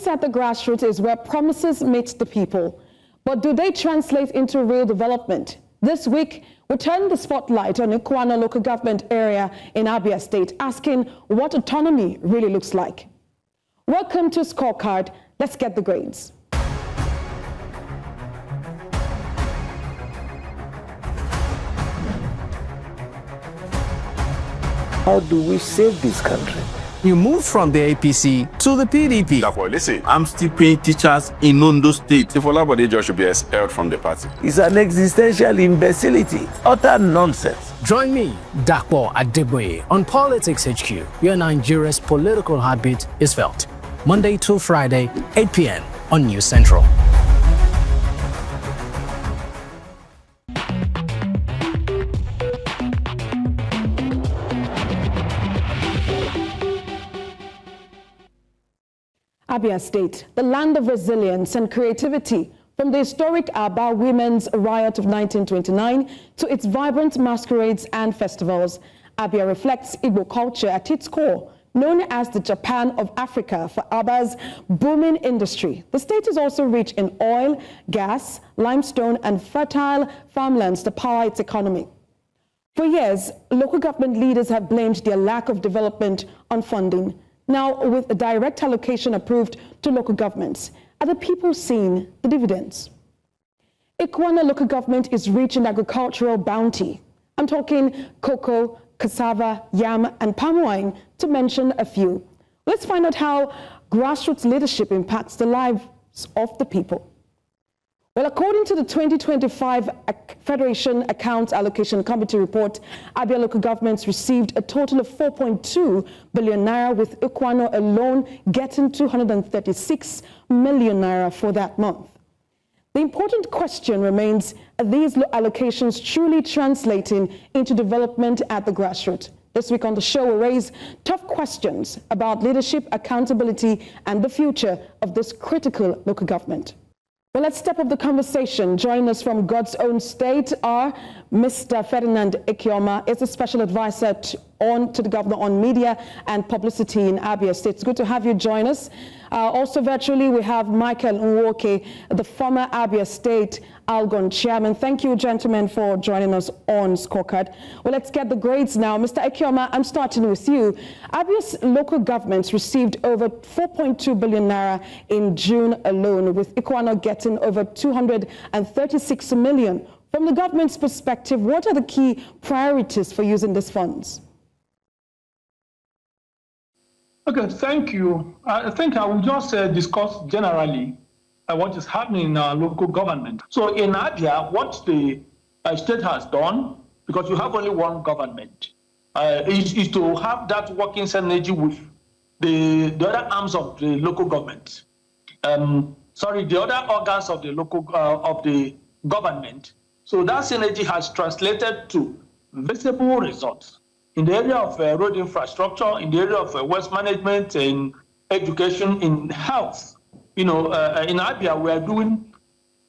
Politics at the grassroots is where promises meet the people. But do they translate into real development? This week, we turn the spotlight on Ikwuano local government area in Abia State, asking what autonomy really looks like. Welcome to Scorecard. Let's get the grades. How do we save this country? You move from the APC to the PDP. Therefore, listen, I'm still paying teachers in Ondo State. If Olabode just should be expelled from the party. It's an existential imbecility, utter nonsense. Join me, Dakpo Adeboye, on Politics HQ, where Nigeria's political heartbeat is felt. Monday to Friday, 8 p.m. on News Central. Abia State, the land of resilience and creativity, from the historic Aba Women's Riot of 1929 to its vibrant masquerades and festivals. Abia reflects Igbo culture at its core, known as the Japan of Africa for Aba's booming industry. The state is also rich in oil, gas, limestone, and fertile farmlands to power its economy. For years, local government leaders have blamed their lack of development on funding. Now, with a direct allocation approved to local governments, are the people seeing the dividends? Ikwuano local government is rich in agricultural bounty. I'm talking cocoa, cassava, yam, and palm wine, to mention a few. Let's find out how grassroots leadership impacts the lives of the people. Well, according to the 2025 Federation Accounts Allocation Committee report, Abia local governments received a total of 4.2 billion naira, with Ikwuano alone getting 236 million naira for that month. The important question remains, are these allocations truly translating into development at the grassroots? This week on the show, we'll raise tough questions about leadership, accountability, and the future of this critical local government. Well, let's step up the conversation. Joining us from God's own state are Mr. Ferdinand Ekeoma, is a special advisor to the governor on media and publicity in Abia State. It's good to have you join us. Also virtually, we have Michael Nwoke, the former Abia State Algon chairman. Thank you, gentlemen, for joining us on Scorecard. Well, let's get the grades now. Mr. Ekeoma, I'm starting with you. Abia's local governments received over 4.2 billion naira in June alone, with Ikwuano getting over 236 million. From the government's perspective, what are the key priorities for using these funds? Okay, thank you. I think I will just discuss generally what is happening in our local government. So in Abia, what the state has done, because you have only one government, is to have that working synergy with the other arms of the local government. The other organs of the local of the government. So that synergy has translated to visible results in the area of road infrastructure, in the area of waste management, in education, in health. In Abia, we are doing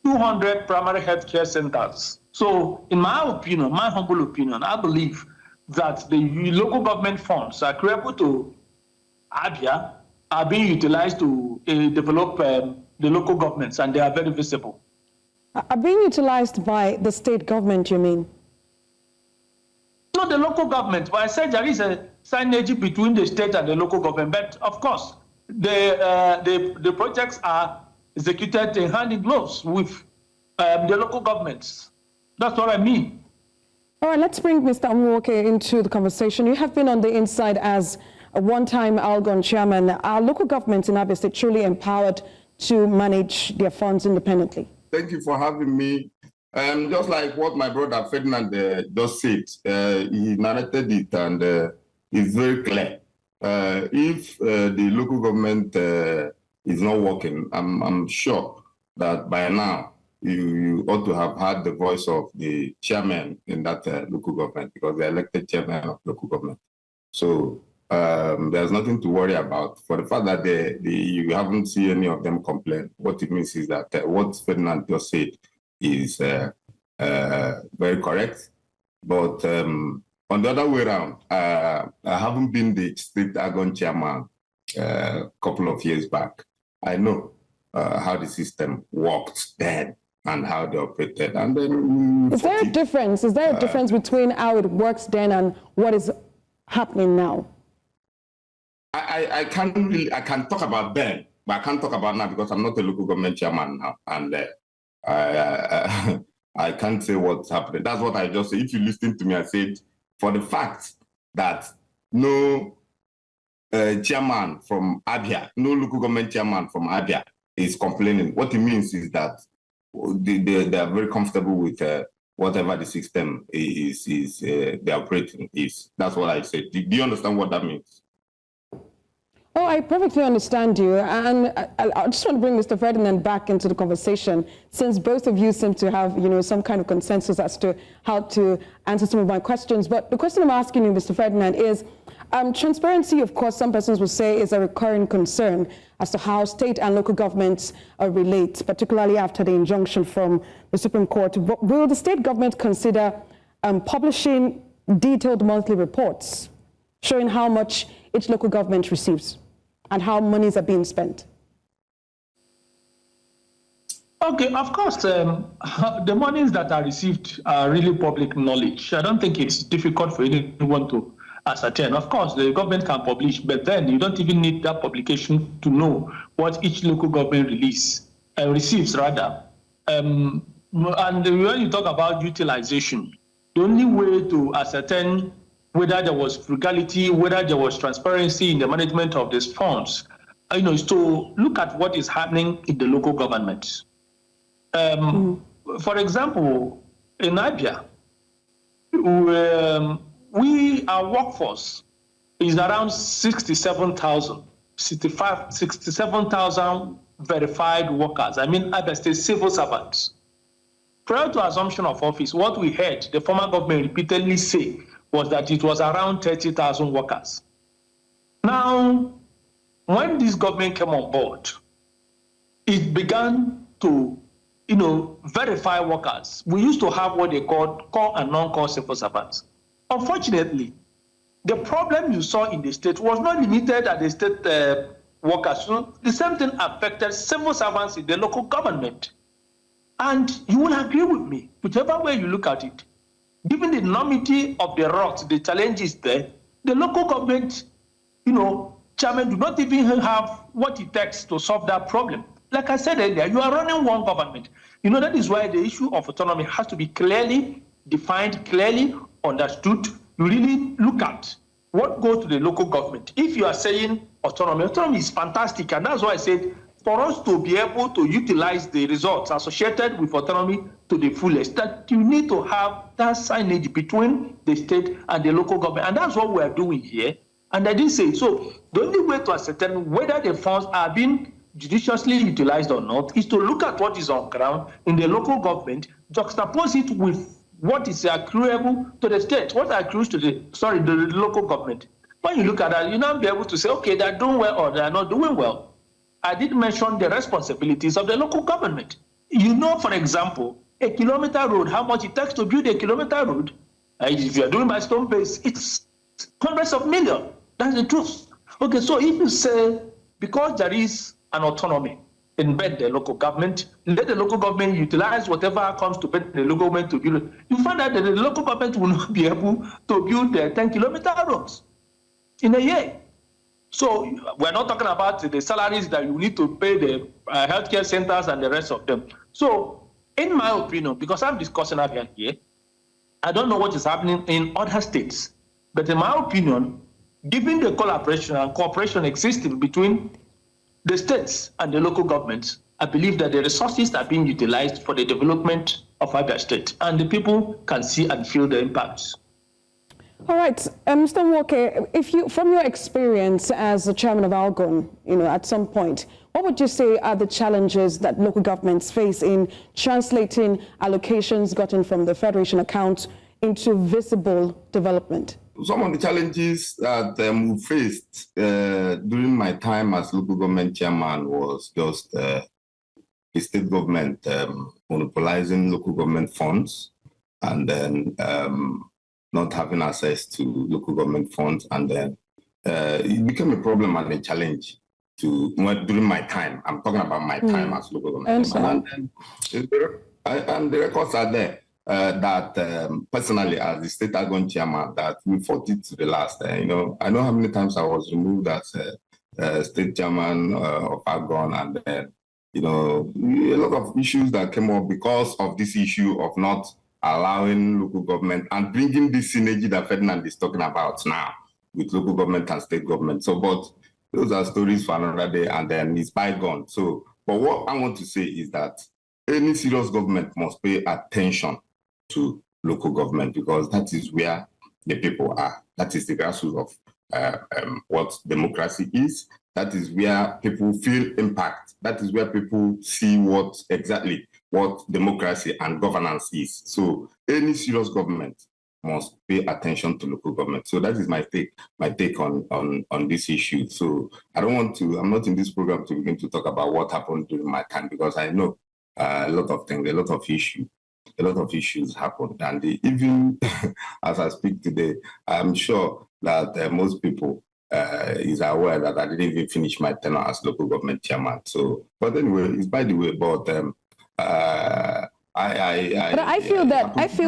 200 primary healthcare centers. So in my opinion, my humble opinion, I believe that the local government funds are credible to Abia are being utilized to develop the local governments, and they are very visible. Are being utilized by the state government, you mean? Not the local government, but I said there is a synergy between the state and the local government. But of course, the projects are executed in hand in gloves with the local governments. That's what I mean. All right, let's bring Mr. Nwoke into the conversation. You have been on the inside as a one-time Algon chairman. Are local governments in Abia State truly empowered to manage their funds independently? Thank you for having me. Just like what my brother Ferdinand just said, he narrated it, and it's very clear. If the local government is not working, I'm sure that by now you ought to have heard the voice of the chairman in that local government, because the elected chairman of local government. So there's nothing to worry about. For the fact that you haven't seen any of them complain, what it means is that what Ferdinand just said is very correct. But on the other way around, I haven't been the state Algon chairman a couple of years back. I know how the system worked then and how they operated. And then is there a difference? Is there a difference between how it works then and what is happening now? I can talk about then, but I can't talk about now because I'm not a local government chairman now, and I can't say what's happening. That's what I just said. If you listen to me, I said for the fact that no chairman from Abia, no local government chairman from Abia is complaining. What it means is that they are very comfortable with whatever the system is they're operating is. That's what I said. Do you understand what that means? Oh, I perfectly understand you. And I just want to bring Mr. Ferdinand back into the conversation, since both of you seem to have, some kind of consensus as to how to answer some of my questions. But the question I'm asking you, Mr. Ferdinand, is transparency, of course, some persons will say is a recurring concern as to how state and local governments relate, particularly after the injunction from the Supreme Court. Will the state government consider publishing detailed monthly reports showing how much each local government receives and how monies are being spent? Okay, of course, the monies that are received are really public knowledge. I don't think it's difficult for anyone to ascertain. Of course, the government can publish, but then you don't even need that publication to know what each local government receives, rather. And when you talk about utilization, the only way to ascertain whether there was frugality, whether there was transparency in the management of these funds, is to look at what is happening in the local government. For example, in Abia, our workforce is around 67,000 verified workers. I mean, Abia State civil servants. Prior to assumption of office, what we heard the former government repeatedly say was that it was around 30,000 workers. Now, when this government came on board, it began to, verify workers. We used to have what they called core and non-core civil servants. Unfortunately, the problem you saw in the state was not limited at the state workers. So the same thing affected civil servants in the local government. And you will agree with me, whichever way you look at it, given the enormity of the rocks, the challenges there, the local government, chairman do not even have what it takes to solve that problem. Like I said earlier, you are running one government. That is why the issue of autonomy has to be clearly defined, clearly understood. You really look at what goes to the local government. If you are saying autonomy is fantastic, and that's why I said for us to be able to utilize the results associated with autonomy to the fullest, that you need to have that signage between the state and the local government. And that's what we are doing here. And I did say, so the only way to ascertain whether the funds are being judiciously utilized or not is to look at what is on ground in the local government, juxtapose it with what is accruable to the state, what accrues to the local government. When you look at that, you now be able to say, okay, they're doing well or they're not doing well. I did mention the responsibilities of the local government. For example, a kilometer road, how much it takes to build a kilometer road. If you're doing by stone base, it's hundreds of millions. That's the truth. Okay, so if you say, because there is an autonomy in the local government, let the local government utilize whatever comes to the local government to build it, you find out that the local government will not be able to build the 10-kilometer roads in a year. So we're not talking about the salaries that you need to pay the healthcare centers and the rest of them. So in my opinion, because I'm discussing Abia here, I don't know what is happening in other states, but in my opinion, given the collaboration and cooperation existing between the states and the local governments, I believe that the resources are being utilized for the development of Abia State, and the people can see and feel the impacts. All right, Mr. Nwoke, from your experience as the chairman of Algon, at some point, what would you say are the challenges that local governments face in translating allocations gotten from the Federation account into visible development? Some of the challenges that we faced during my time as local government chairman was just the state government monopolizing local government funds, and then not having access to local government funds, and then it became a problem and a challenge during my time. I'm talking about my time as local government chairman. And the records are there that personally, as the state Agon chairman, that we fought it to the last. I know how many times I was removed as state chairman of Agon, and then a lot of issues that came up because of this issue of not allowing local government and bringing this synergy that Ferdinand is talking about now with local government and state government. So, but those are stories for another day, and then it's bygone. So, but what I want to say is that any serious government must pay attention to local government, because that is where the people are. That is the grassroots of what democracy is. That is where people feel impact. That is where people see what democracy and governance is. So any serious government must pay attention to local government. So that is my take on this issue. So I'm not in this program to begin to talk about what happened during my time, because I know a lot of things, a lot of issues happened. And even as I speak today, I'm sure that most people is aware that I didn't even finish my tenure as local government chairman. So, but anyway, it's by the way, but I feel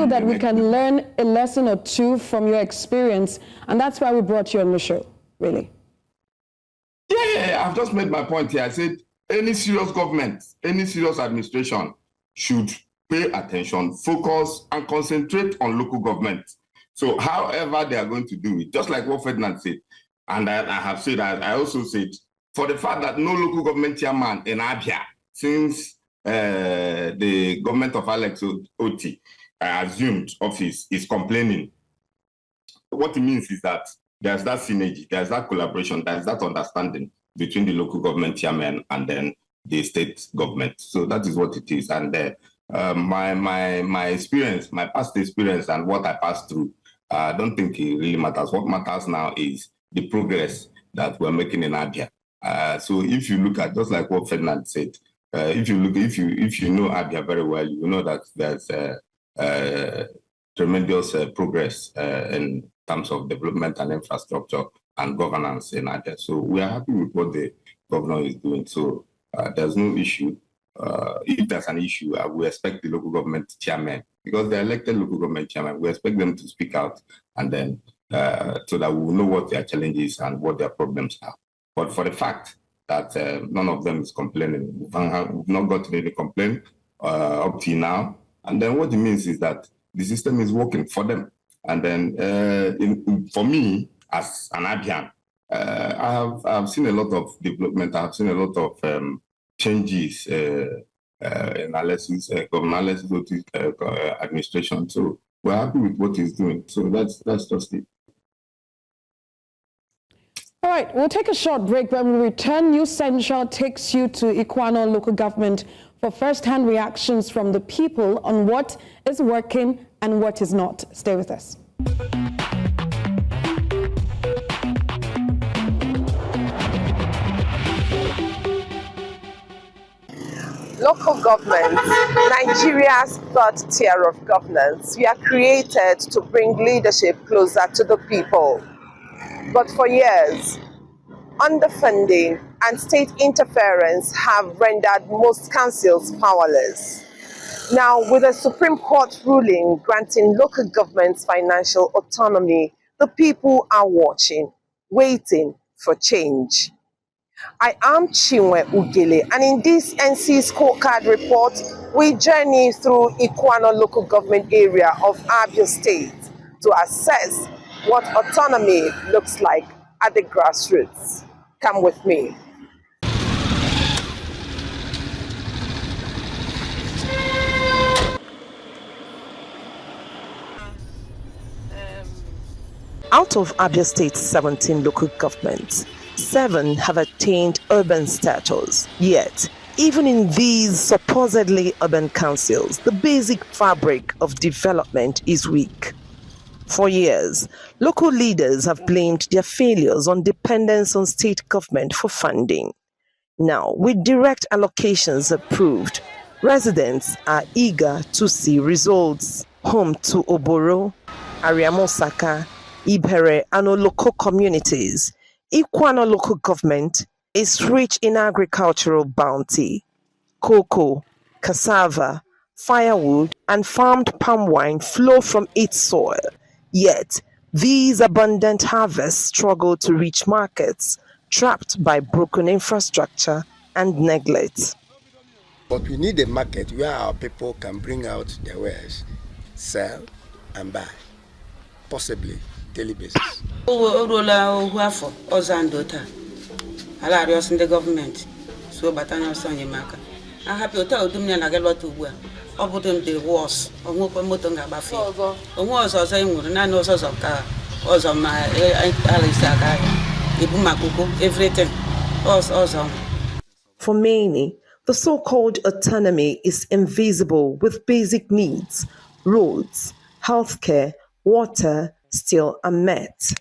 that we can learn a lesson or two from your experience, and that's why we brought you on the show, really. Yeah, I've just made my point here. I said any serious government, any serious administration should pay attention, focus, and concentrate on local government. So however they are going to do it, just like what Ferdinand said, and I have said, I also said, for the fact that no local government chairman in Abia since the government of Alex Oti assumed office is complaining, what it means is that there's that synergy, there's that collaboration, there's that understanding between the local government chairman and then the state government. So that is what it is. And my experience, my past experience and what I passed through, I don't think it really matters. What matters now is the progress that we're making in Abia. So if you look at, just like what Ferdinand said, if you know Abia very well, you know that there's tremendous progress in terms of development and infrastructure and governance in Abia. So we are happy with what the governor is doing. So there's no issue. If there's an issue, we expect the local government chairman, because they're elected local government chairman, we expect them to speak out, and then so that we will know what their challenges and what their problems are. But for the fact that none of them is complaining, we've not gotten any complaint up till now, and then what it means is that the system is working for them. And then for me, as an Abian, I've seen a lot of development. I've seen a lot of changes analysis, governance, administration. So we're happy with what he's doing. So that's just it. All right, we'll take a short break. When we return, News Central takes you to Ikwuano local government for first-hand reactions from the people on what is working and what is not. Stay with us. Local government, Nigeria's third tier of governance, we are created to bring leadership closer to the people. But for years, underfunding and state interference have rendered most councils powerless. Now, with a Supreme Court ruling granting local governments financial autonomy, the people are watching, waiting for change. I am Chinwe Ugele, and in this NC Scorecard report, we journey through Ikwuano local government area of Abia State to assess what autonomy looks like at the grassroots. Come with me. Out of Abia State's 17 local governments, 7 have attained urban status. Yet, even in these supposedly urban councils, the basic fabric of development is weak. For years, local leaders have blamed their failures on dependence on state government for funding. Now, with direct allocations approved, residents are eager to see results. Home to Oboro, Ariamosaka, Ibere, and local communities, Ikwuano local government is rich in agricultural bounty. Cocoa, cassava, firewood, and farmed palm wine flow from its soil. Yet, these abundant harvests struggle to reach markets, trapped by broken infrastructure and neglect. But we need a market where our people can bring out their wares, sell, and buy, possibly daily basis. The government so batana sonye maka happy hotel dumne na gelo to bua obudum the wars onwo moto nga ba fe onwo ozo enwuru na no ozo ka ozo ma alisa ka ibu makuko everything ozo. For many, the so-called autonomy is invisible, with basic needs, roads, healthcare, water still unmet.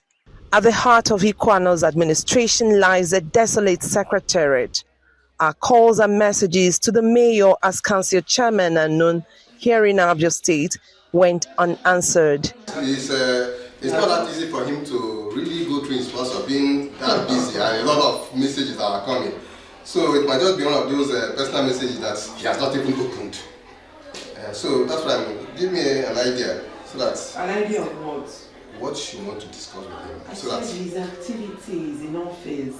At the heart of Ikwuano's administration lies a desolate secretariat. Our calls and messages to the mayor as council chairman are known here in Abia State went unanswered. It's not that easy for him to really go through his process of being that busy, and a lot of messages that are coming. So it might just be one of those personal messages that he has not even opened. So that's why give me an idea, so that. An idea of what? What you want to discuss with him. I said his activities in office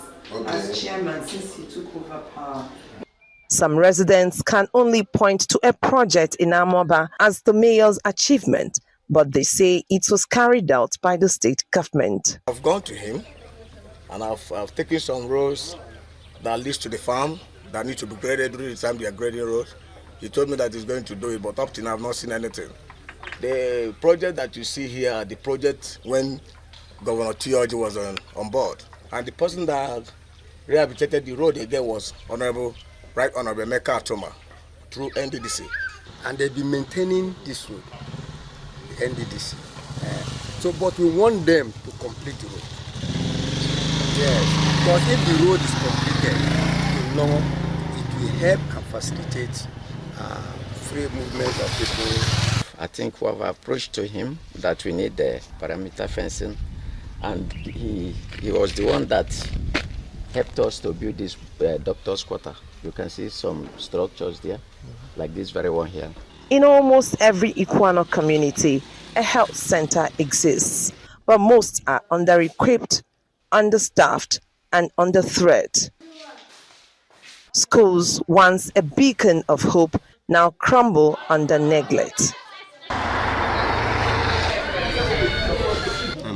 as chairman since he took over power. Some residents can only point to a project in Amoba as the mayor's achievement, but they say it was carried out by the state government. I've gone to him and I've taken some roads that leads to the farm that need to be graded during the time they are grading roads. He told me that he's going to do it, but up to now I've not seen anything. The project that you see here, the project when Governor Tioji was on board, and the person that rehabilitated the road again was Right Honorable Meka Atoma through NDDC. And they've been maintaining this road, the NDDC. But we want them to complete the road. Yes, because if the road is completed, it will help and facilitate free movement of people. I think we have approached to him that we need the perimeter fencing, and he was the one that helped us to build this doctor's quarter. You can see some structures there, like this very one here. In almost every Ikwuano community, a health center exists, but most are under-equipped, understaffed, and under threat. Schools, once a beacon of hope, now crumble under neglect.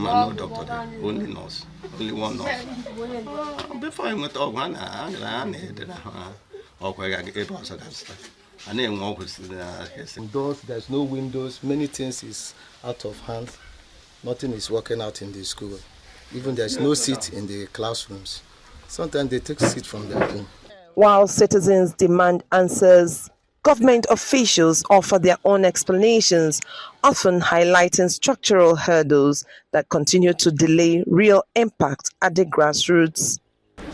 No doctor there, only nurse, only one nurse. Before I went over, There's no windows, many things is out of hand. Nothing is working out in the school. Even there's no seat in the classrooms. Sometimes they take seat from their room. While citizens demand answers, government officials offer their own explanations, often highlighting structural hurdles that continue to delay real impact at the grassroots.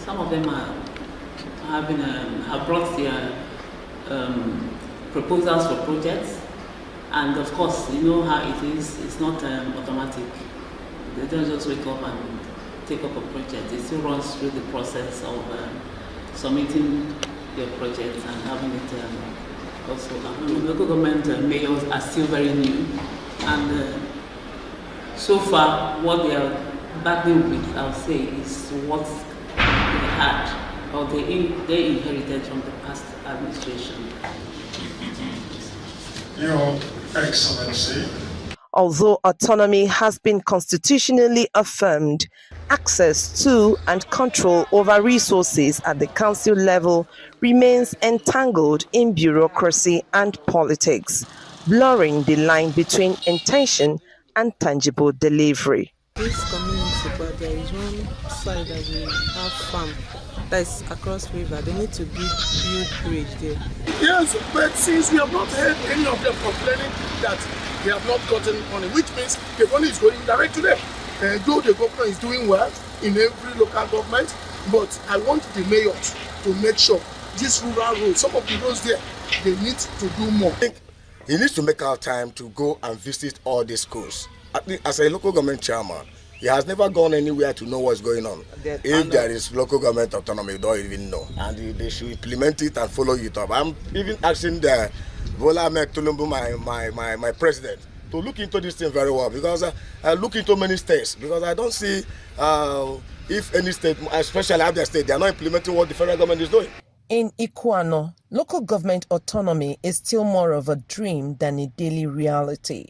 Some of them have brought their proposals for projects, and of course, you know how it is. It's not automatic. They don't just wake up and take up a project. It still runs through the process of submitting their projects and having it. Also, local government mayors are still very new, and so far, what they are battling with, I'll say, is what they had or they inherited from the past administration. Your Excellency. Although autonomy has been constitutionally affirmed, access to and control over resources at the council level remains entangled in bureaucracy and politics, blurring the line between intention and tangible delivery. This community, but there is one side that we have farm that is across river. They need to build bridge there. Yes, but since we have not heard any of them complaining that they have not gotten money, which means the money is going direct to them. Though the government is doing well in every local government, but I want the mayors to make sure this rural road, some of the roads there, they need to do more. He needs to make our time to go and visit all these schools. As a local government chairman, He has never gone anywhere to know what's going on. If there is local government autonomy, you don't even know. And they should implement it and follow it up. I'm even asking the Bola Ahmed Tinubu, my president, to look into this thing very well, because I look into many states, because I don't see if any state, especially Abia State, they are not implementing what the federal government is doing. In Ikwuano, local government autonomy is still more of a dream than a daily reality.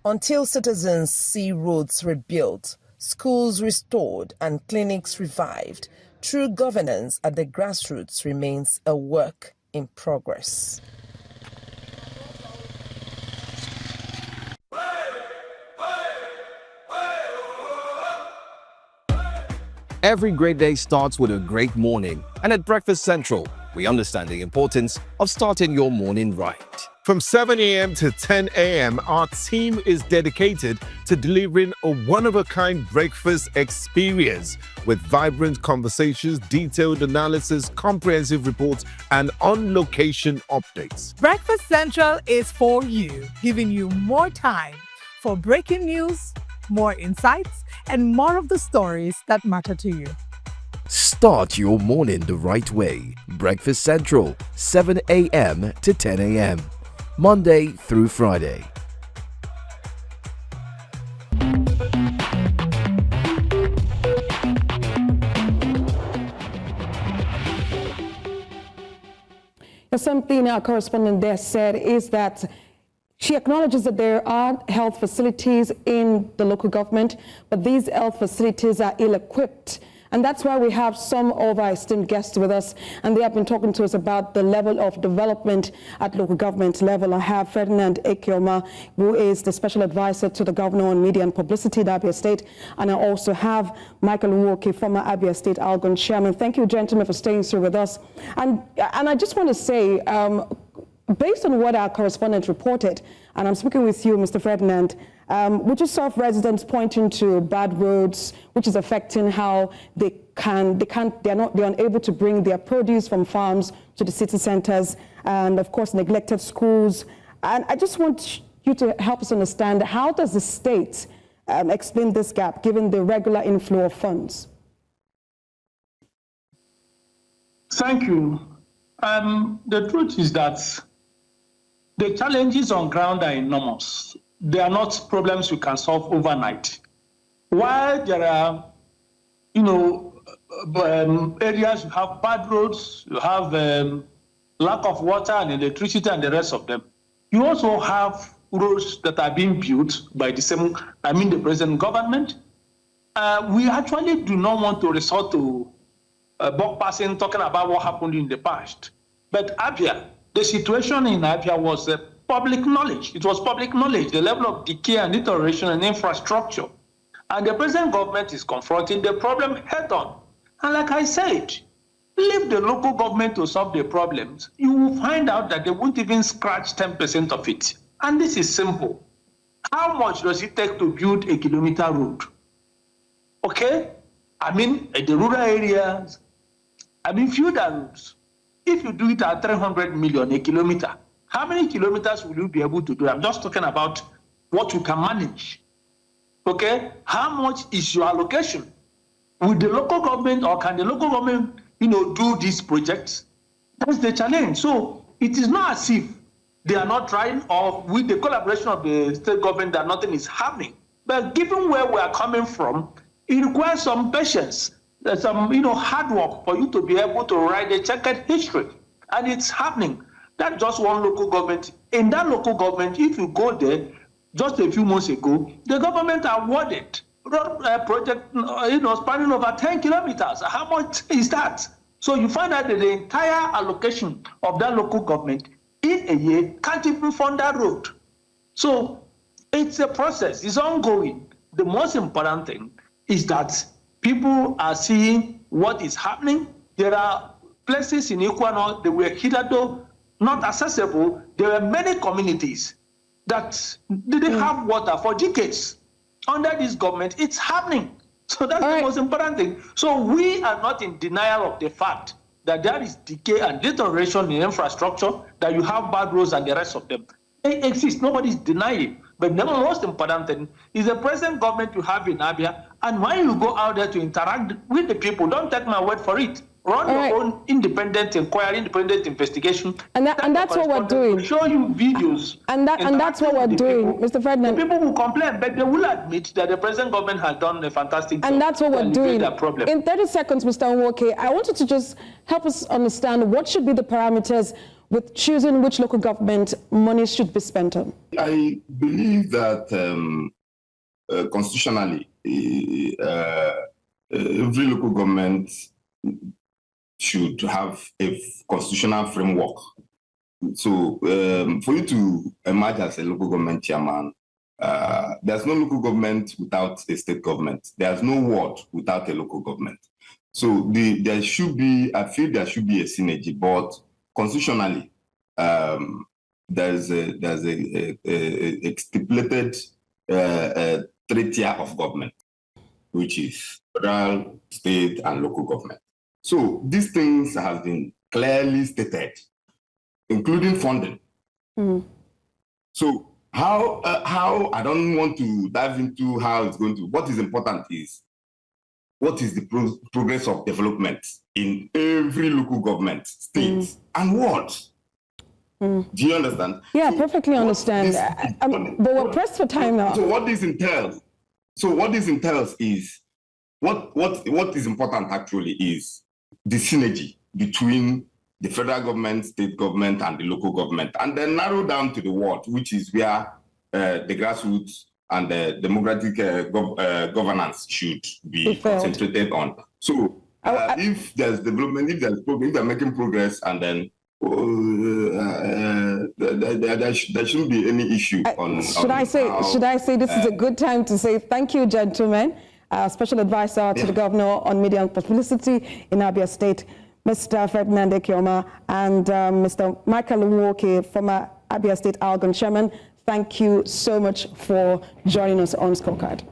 Until citizens see roads rebuilt, schools restored, and clinics revived, true governance at the grassroots remains a work in progress. Every great day starts with a great morning, and at Breakfast Central, we understand the importance of starting your morning right. From 7 a.m. to 10 a.m., our team is dedicated to delivering a one-of-a-kind breakfast experience with vibrant conversations, detailed analysis, comprehensive reports, and on-location updates. Breakfast Central is for you, giving you more time for breaking news, more insights, and more of the stories that matter to you. Start your morning the right way. Breakfast Central, 7 a.m. to 10 a.m. Monday through Friday. Something our correspondent there said is that she acknowledges that there are health facilities in the local government, but these health facilities are ill-equipped. And that's why we have some of our esteemed guests with us, and they have been talking to us about the level of development at local government level. I have Ferdinand Ekeoma, who is the special advisor to the governor on media and publicity at Abia State, and I also have Michael Nwoke, former Abia State Algon chairman. Thank you, gentlemen, for staying here with us. And I just want to say, based on what our correspondent reported, and I'm speaking with you, Mr. Ferdinand, we just saw residents pointing to bad roads, which is affecting how they're unable to bring their produce from farms to the city centers, and of course neglected schools. And I just want you to help us understand, how does the state explain this gap given the regular inflow of funds? Thank you. The truth is that the challenges on ground are enormous. They are not problems you can solve overnight. While there are, areas you have bad roads, you have lack of water and electricity and the rest of them, you also have roads that are being built by the present government. We actually do not want to resort to buck passing, talking about what happened in the past. But Abia, the situation in Abia was public knowledge. It was public knowledge, the level of decay and deterioration in infrastructure. And the present government is confronting the problem head on. And like I said, leave the local government to solve the problems. You will find out that they won't even scratch 10% of it. And this is simple. How much does it take to build a kilometer road? Okay? In the rural areas, few roads. If you do it at 300 million a kilometer, how many kilometers will you be able to do? I'm just talking about what you can manage. Okay? How much is your allocation? With the local government, or can the local government, do these projects? That's the challenge. So it is not as if they are not trying, or with the collaboration of the state government that nothing is happening. But given where we are coming from, it requires some patience. There's some, hard work for you to be able to write a checkered history. And it's happening. That's just one local government. In that local government, if you go there, just a few months ago, the government awarded a project, spanning over 10 kilometers. How much is that? So you find out that the entire allocation of that local government in a year can't even fund that road. So it's a process. It's ongoing. The most important thing is that people are seeing what is happening. There are places in Ikwuano that were hitherto not accessible. There are many communities that didn't have water for decades. Under this government, it's happening. So that's the most important thing. So we are not in denial of the fact that there is decay and deterioration in infrastructure, that you have bad roads and the rest of them. They exist. Nobody's denying. But the most important thing is the present government you have in Abia, and when you go out there to interact with the people, don't take my word for it. Run your own independent inquiry, independent investigation. And that's what we're doing. Show you videos. And that's what we're doing, Mr. Ferdinand. The people will complain, but they will admit that the present government has done a fantastic job. And that's what we're doing. That problem. In 30 seconds, Mr. Nwoke, I wanted to just help us understand what should be the parameters with choosing which local government money should be spent on. I believe that constitutionally, every local government should have a constitutional framework. So for you to emerge as a local government chairman, there's no local government without a state government. There's no ward without a local government. So there should be, I feel there should be a synergy, but constitutionally, there's a stipulated three-tier of government, which is federal, state, and local government. So these things have been clearly stated, including funding. So how I don't want to dive into how it's going to. What is important is what is the progress of development in every local government, state, and ward. Do you understand? Yeah, perfectly understand. But we're pressed for time now. So what this entails is what is important actually is the synergy between the federal government, state government, and the local government, and then narrow down to the ward, which is where the grassroots and the democratic governance should be concentrated on. So if there's development, if there's progress, if they're making progress, and then there shouldn't be any issue should I say this is a good time to say thank you, gentlemen. Special advisor to the governor on media and publicity in Abia State, Mr. Ferdinand Ekeoma, and Mr. Michael Nwoke, former Abia State Algon chairman. Thank you so much for joining us on Scorecard.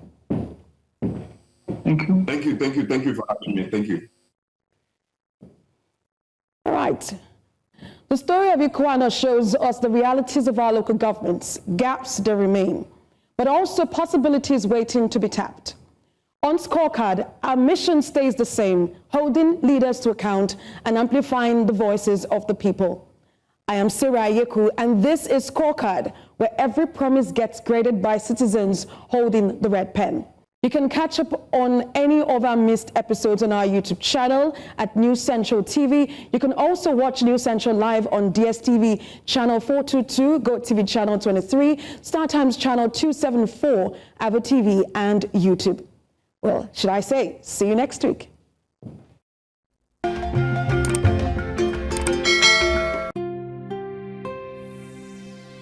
Thank you. Thank you for having me. Thank you. All right. The story of Ikwuano shows us the realities of our local governments, gaps that remain, but also possibilities waiting to be tapped. On Scorecard, our mission stays the same, holding leaders to account and amplifying the voices of the people. I am Sarah Yeku, and this is Scorecard, where every promise gets graded by citizens holding the red pen. You can catch up on any of our missed episodes on our YouTube channel at News Central TV. You can also watch News Central live on DSTV channel 422, GoTV channel 23, StarTimes channel 274, Avo TV, and YouTube. Well, should I say, see you next week.